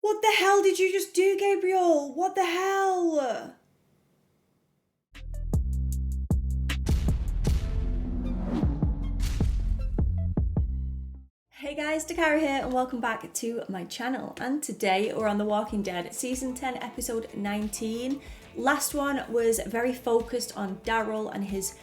What the hell did you just do, Gabriel? What the hell? Hey guys, Dakara here and welcome back to my channel. And today we're on The Walking Dead Season 10 episode 19. Last one was very focused on Daryl and his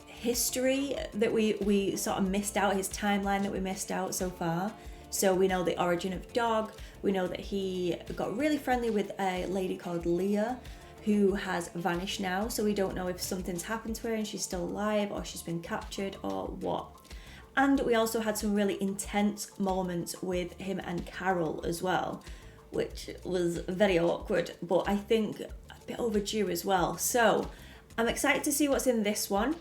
history that we sort of missed out, his timeline that we missed out so far. So we know the origin of Dog, we know that he got really friendly with a lady called Leah who has vanished now, so we don't know if something's happened to her and she's still alive or she's been captured or what. And we also had some really intense moments with him and Carol as well, which was very awkward, but I think a bit overdue as well. So I'm excited to see what's in this one.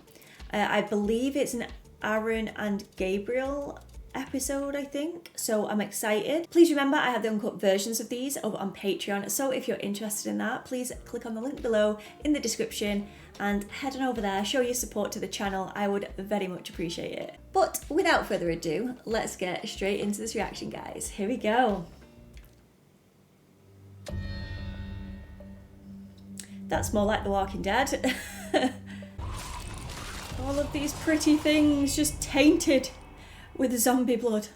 I believe it's an Aaron and Gabriel episode, I think, so I'm excited. Please remember I have the uncut versions of these over on Patreon, so if you're interested in that, please click on the link below in the description and head on over there, show your support to the channel. I would very much appreciate it. But without further ado, let's get straight into this reaction, guys. Here we go. That's more like The Walking Dead. All of these pretty things just tainted with zombie blood.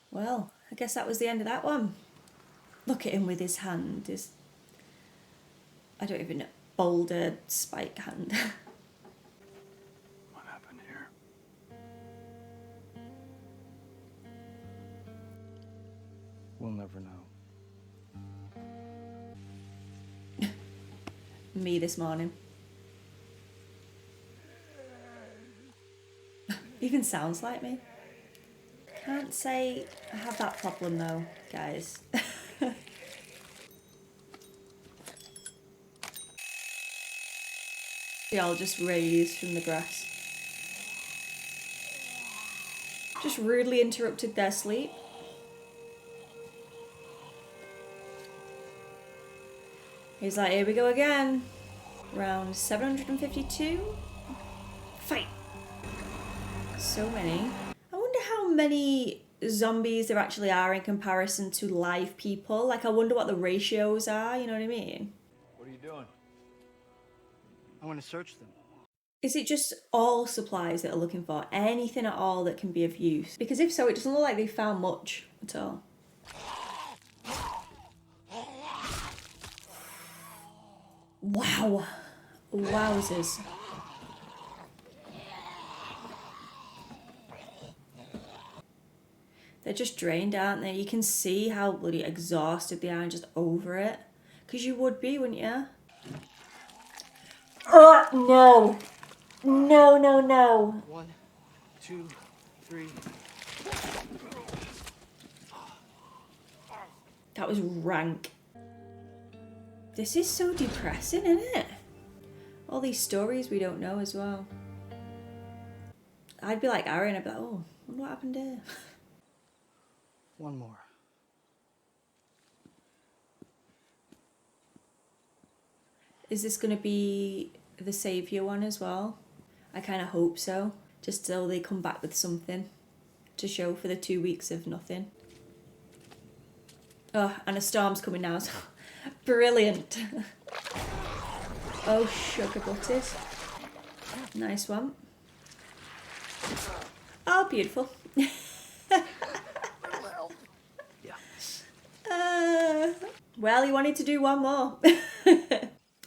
Well, I guess that was the end of that one. Look at him with his hand, his, I don't even know, boulder spike hand. What happened here? We'll never know. Me this morning. Even sounds like me. Can't say I have that problem though, guys. They all just raised from the grass. Just rudely interrupted their sleep. He's like, here we go again. Round 752. Fight. So many. I wonder how many zombies there actually are in comparison to live people. Like, I wonder what the ratios are, you know what I mean? What are you doing? I want to search them. Is it just all supplies that are looking for? Anything at all that can be of use? Because if so, it doesn't look like they found much at all. Wow. Wowzers. They're just drained, aren't they? You can see how bloody exhausted they are and just over it. Because you would be, wouldn't you? Oh, no. No, no, no. 1, 2, 3. That was rank. This is so depressing, isn't it? All these stories we don't know as well. I'd be like Aaron, I'd be like, oh, I wonder what happened here. One more. Is this going to be the saviour one as well? I kind of hope so. Just so they come back with something to show for the 2 weeks of nothing. Oh, and a storm's coming now. So brilliant. Oh, sugar butties. Nice one. Oh, beautiful. Well, he wanted to do one more.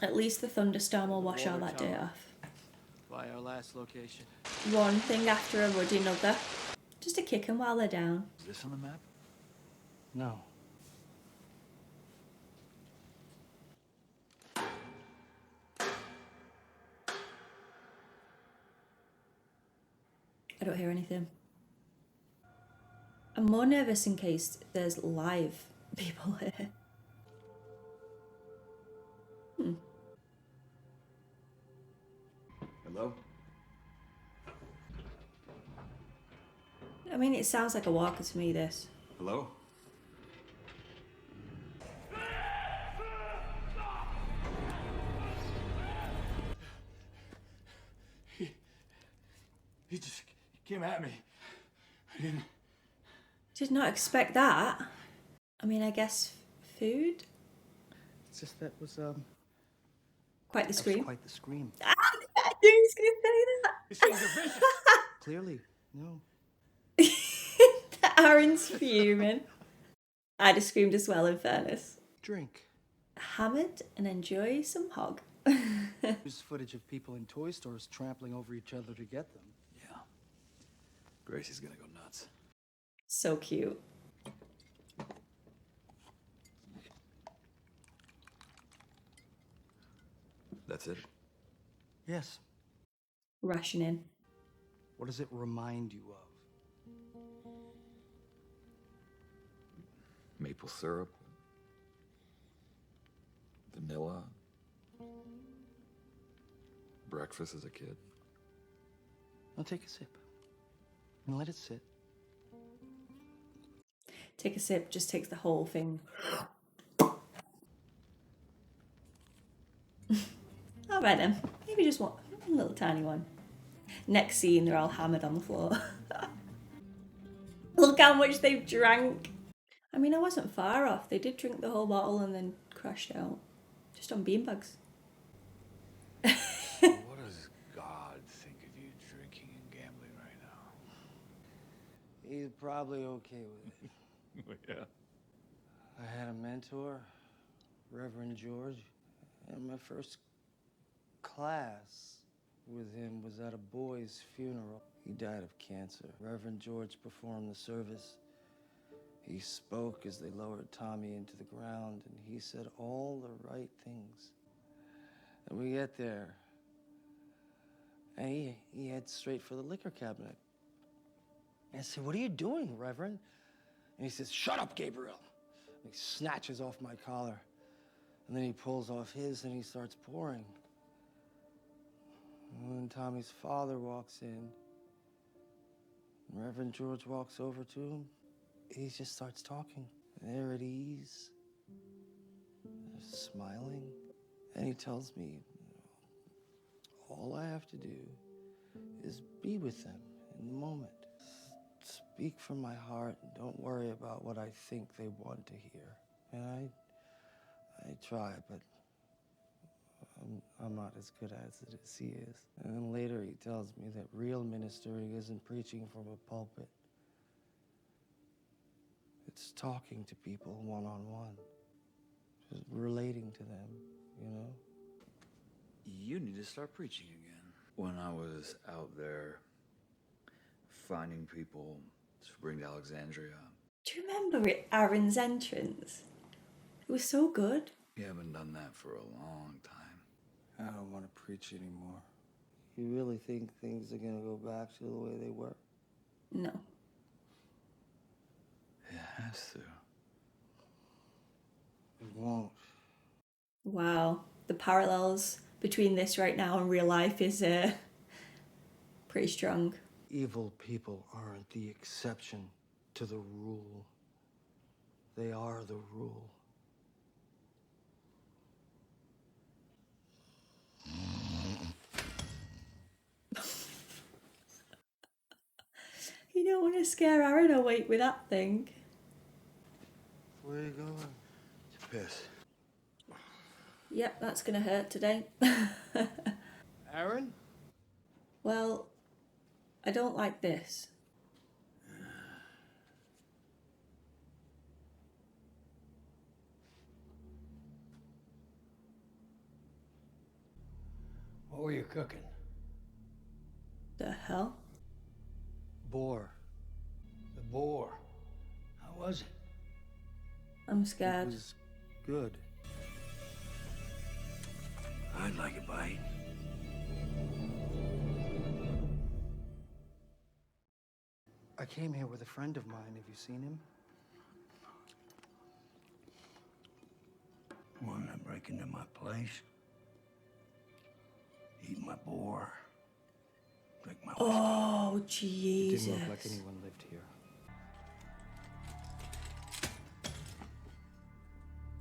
At least the thunderstorm will wash all that dirt off. By our last location. One thing after a ruddy another. Just to kick them while they're down. Is this on the map? No. I don't hear anything. I'm more nervous in case there's live people here. Hello? I mean, it sounds like a walker to me, this. Hello? He just came at me. Did not expect that. I mean, I guess food? It's just that was, Quite the that was scream. quite the scream. I knew he was going to say that. These things are vicious. Clearly, no. Aaron's fuming. I'd have screamed as well, in fairness. Drink. Hammered and enjoy some hog. There's footage of people in toy stores trampling over each other to get them. Yeah. Gracie's gonna go nuts. So cute. That's it. Yes. Rationing. What does it remind you of? Maple syrup. Vanilla. Breakfast as a kid. Now take a sip. And let it sit. Take a sip, just takes the whole thing. Alright then. Maybe just one little tiny one. Next scene, they're all hammered on the floor. Look how much they've drank. I mean, I wasn't far off. They did drink the whole bottle and then crashed out. Just on beanbags. What does God think of you drinking and gambling right now? He's probably okay with it. Yeah. I had a mentor, Reverend George, and my first class with him was at a boy's funeral. He died of cancer. Reverend George performed the service. He spoke as they lowered Tommy into the ground, and he said all the right things. And we get there, and he heads straight for the liquor cabinet. And I said, "What are you doing, Reverend?" And he says, "Shut up, Gabriel." And he snatches off my collar. And then he pulls off his and he starts pouring. And then Tommy's father walks in. And Reverend George walks over to him. He just starts talking. They're at ease. They're smiling. And he tells me, all I have to do is be with them in the moment. Speak from my heart and don't worry about what I think they want to hear. And I try, but I'm not as good as it as he is. And then later he tells me that real ministering isn't preaching from a pulpit. It's talking to people one-on-one. Just relating to them, you know? You need to start preaching again. When I was out there finding people to bring to Alexandria. Do you remember Aaron's entrance? It was so good. You haven't done that for a long time. I don't want to preach anymore. You really think things are going to go back to the way they were? No. It has to. It won't. Wow. The parallels between this right now and real life is pretty strong. Evil people aren't the exception to the rule. They are the rule. You don't want to scare Aaron awake with that thing. Where are you going? To piss. Yep, that's going to hurt today. Aaron? Well, I don't like this. What were you cooking? The hell? Boar. The boar. How was it? I'm It scared. was good. I'd like a bite. I came here with a friend of mine. Have you seen him? One that break into my place. Eat my boar. Drink my whiskey. Oh, It Jesus. didn't look like anyone lived here.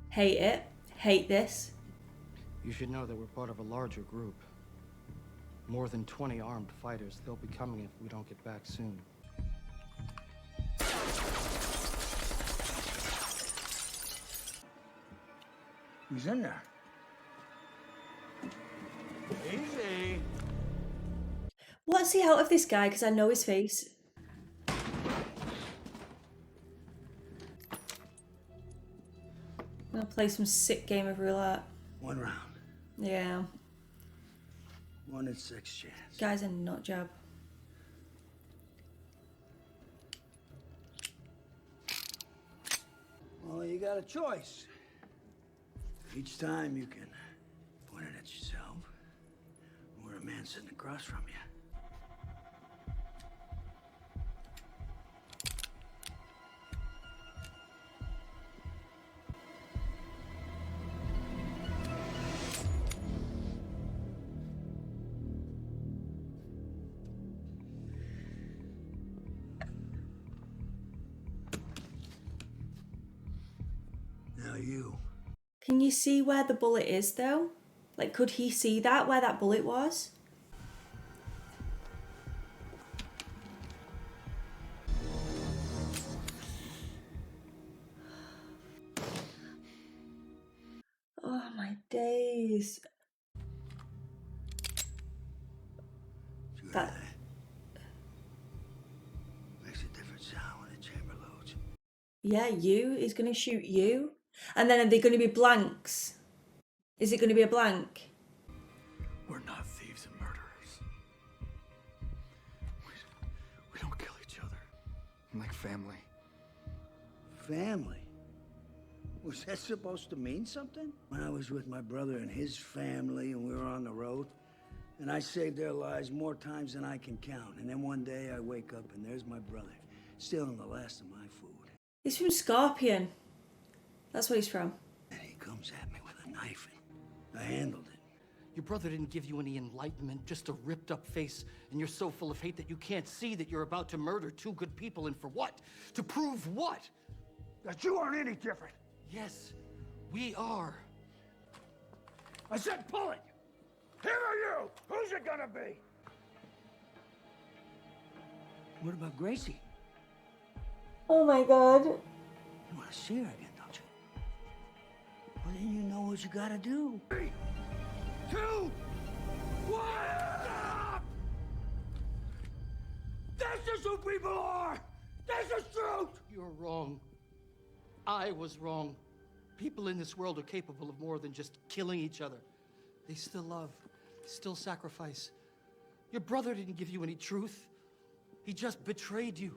Hate it. Hate this. You should know that we're part of a larger group. More than 20 armed fighters. They'll be coming if we don't get back soon. He's in there. Easy. Let's see out of this guy, because I know his face. I'm gonna play some sick game of roulette. 1 round. Yeah. 1 in 6 chance. Guy's a nut job. Well, you got a choice. Each time you can point it at yourself, or a man sitting across from you. Now you. Can you see where the bullet is though? Like, could he see that, where that bullet was? Oh my days. That Makes a different sound when the chamber loads. Yeah, you. He's gonna shoot you. And then are they gonna be blanks? Is it gonna be a blank? We're not thieves and murderers. We don't kill each other. I'm like family. Family? Was that supposed to mean something? When I was with my brother and his family and we were on the road, and I saved their lives more times than I can count. And then one day I wake up and there's my brother, stealing the last of my food. He's from Scorpion. That's what he's from. And he comes at me with a knife and I handled it. Your brother didn't give you any enlightenment, just a ripped up face, and you're so full of hate that you can't see that you're about to murder 2 good people, and for what? To prove what? That you aren't any different. Yes, we are. I said pull it! Here are you! Who's it gonna be? What about Gracie? Oh my god. You wanna see her again, don't you? Well, then you know what you gotta do. 3, 2, 1! Stop! This is who people are! This is truth! You're wrong. I was wrong. People in this world are capable of more than just killing each other. They still love, still sacrifice. Your brother didn't give you any truth. He just betrayed you.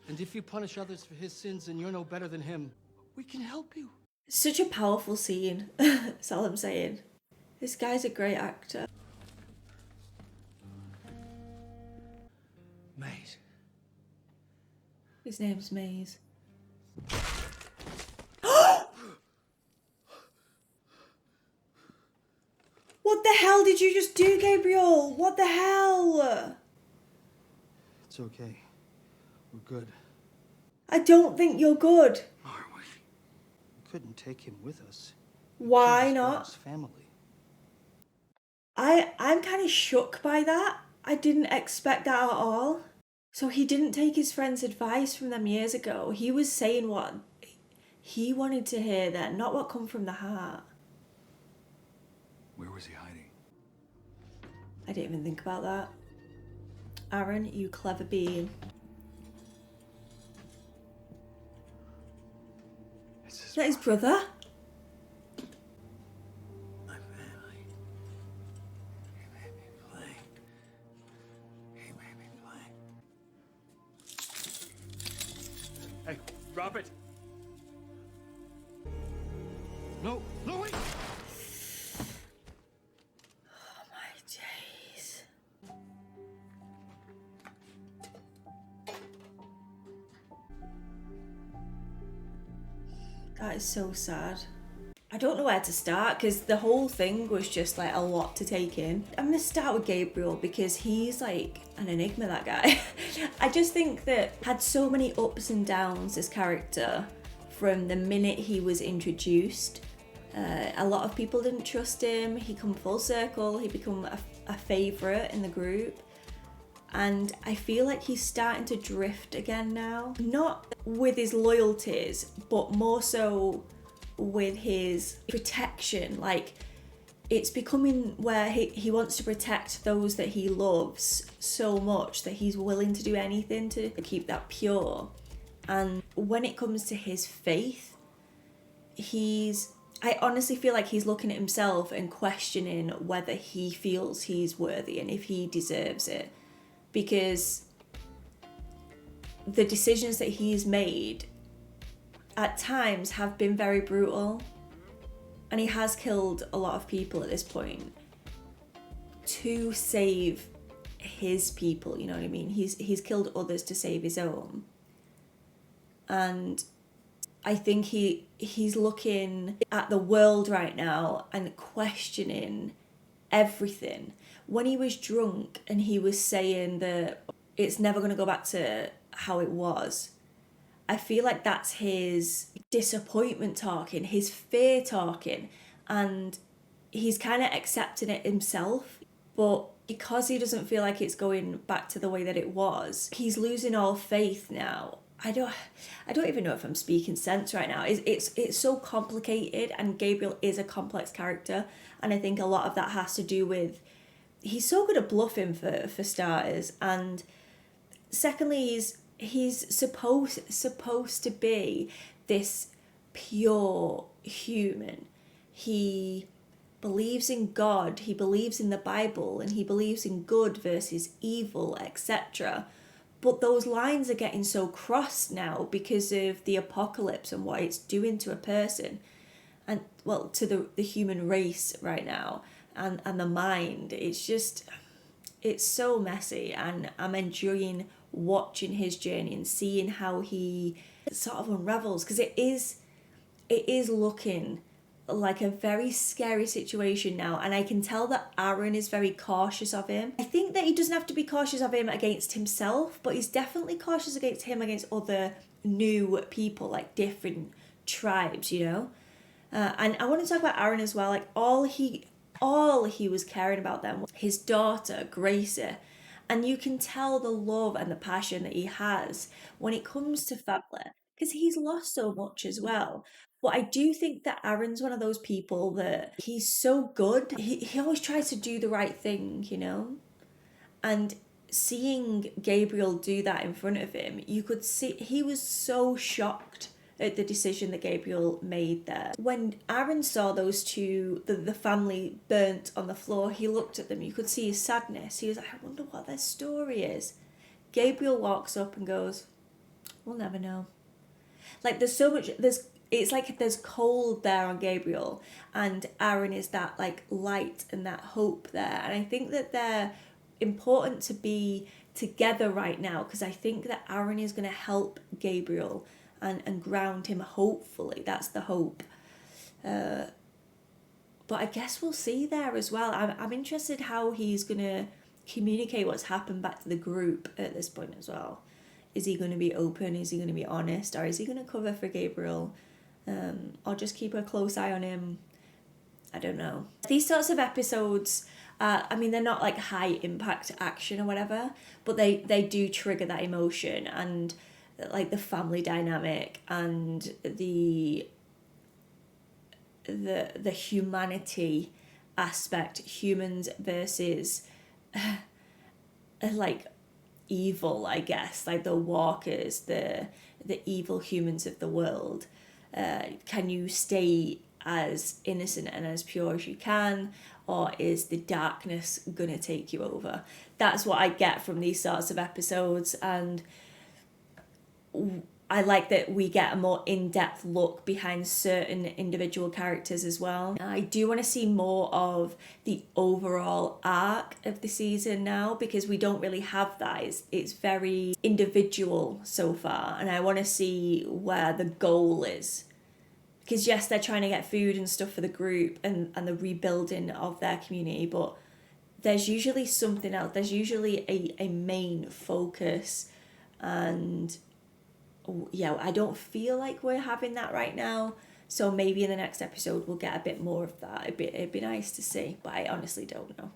And if you punish others for his sins and you're no better than him, we can help you. Such a powerful scene. That's all I'm saying. This guy's a great actor. Maze. His name's Maze. What the hell did you just do, Gabriel? What the hell? It's okay. We're good. I don't think you're good. Are we? We couldn't take him with us. Why He was not? God's family. I'm kind of shook by that. I didn't expect that at all. So he didn't take his friend's advice from them years ago. He was saying what he wanted to hear then, not what come from the heart. Where was he hiding? I didn't even think about that. Aaron, you clever being. Is that his brother? My family. He made me play. He made me play. Hey, drop it. No, no, wait. Oh my days. That is so sad. I don't know where to start because the whole thing was just like a lot to take in. I'm gonna start with Gabriel because he's like an enigma, that guy. I just think that had so many ups and downs, this character, from the minute he was introduced. A lot of people didn't trust him. He come full circle. He become a favourite in the group. And I feel like he's starting to drift again now. Not with his loyalties, but more so with his protection. Like, it's becoming where he wants to protect those that he loves so much that he's willing to do anything to keep that pure. And when it comes to his faith, I honestly feel like he's looking at himself and questioning whether he feels he's worthy and if he deserves it. Because the decisions that he's made at times have been very brutal. And he has killed a lot of people at this point to save his people, you know what I mean? He's killed others to save his own. And I think he's looking at the world right now and questioning everything. When he was drunk and he was saying that it's never going to go back to how it was, I feel like that's his disappointment talking, his fear talking, and he's kind of accepting it himself. But because he doesn't feel like it's going back to the way that it was, he's losing all faith now. I don't even know if I'm speaking sense right now. It's so complicated, and Gabriel is a complex character, and I think a lot of that has to do with he's so good at bluffing for starters, and secondly he's supposed to be this pure human. He believes in God, he believes in the Bible, and he believes in good versus evil, etc. But those lines are getting so crossed now because of the apocalypse and what it's doing to a person, and well, to the human race right now, and the mind. It's so messy, and I'm enjoying watching his journey and seeing how he sort of unravels, because it is looking like a very scary situation now, and I can tell that Aaron is very cautious of him. I think that he doesn't have to be cautious of him against himself, but he's definitely cautious against other new people, like different tribes, you know. And I want to talk about Aaron as well. Like, all he was caring about then was his daughter Gracie, and you can tell the love and the passion that he has when it comes to family, because he's lost so much as well. But I do think that Aaron's one of those people that he's so good. He always tries to do the right thing, you know? And seeing Gabriel do that in front of him, you could see he was so shocked at the decision that Gabriel made there. When Aaron saw those two, the family burnt on the floor, he looked at them. You could see his sadness. He was like, I wonder what their story is. Gabriel walks up and goes, we'll never know. Like, there's so much, it's like there's cold there on Gabriel, and Aaron is that like light and that hope there. And I think that they're important to be together right now, because I think that Aaron is going to help Gabriel and ground him, hopefully. That's the hope. But I guess we'll see there as well. I'm interested how he's going to communicate what's happened back to the group at this point as well. Is he going to be open? Is he going to be honest? Or is he going to cover for Gabriel? Or just keep a close eye on him? I don't know. These sorts of episodes, I mean, they're not like high impact action or whatever, but they do trigger that emotion, and like the family dynamic and the humanity aspect, humans versus like evil, I guess, like the walkers, the evil humans of the world. Can you stay as innocent and as pure as you can, or is the darkness gonna take you over? That's what I get from these sorts of episodes, and I like that we get a more in-depth look behind certain individual characters as well. I do want to see more of the overall arc of the season now, because we don't really have that. It's very individual so far, and I want to see where the goal is. Because yes, they're trying to get food and stuff for the group and the rebuilding of their community, but there's usually something else. There's usually a main focus, and yeah, I don't feel like we're having that right now. So maybe in the next episode we'll get a bit more of that. It'd be nice to see, but I honestly don't know.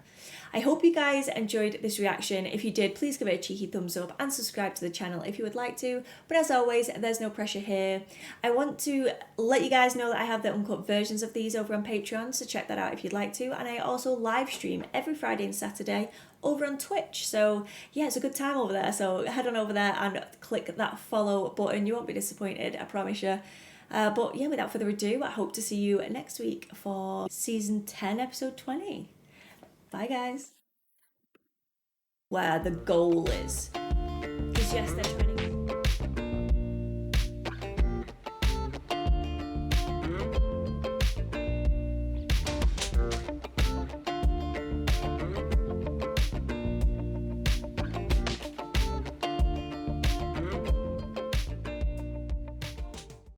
I hope you guys enjoyed this reaction. If you did, please give it a cheeky thumbs up and subscribe to the channel if you would like to. But as always, there's no pressure here. I want to let you guys know that I have the uncut versions of these over on Patreon, so check that out if you'd like to. And I also live stream every Friday and Saturday over on Twitch. So yeah, it's a good time over there. So head on over there and click that follow button. You won't be disappointed, I promise you. But yeah, without further ado, I hope to see you next week for season 10, episode 20. Bye, guys. Where the goal is. Because yes, they're trying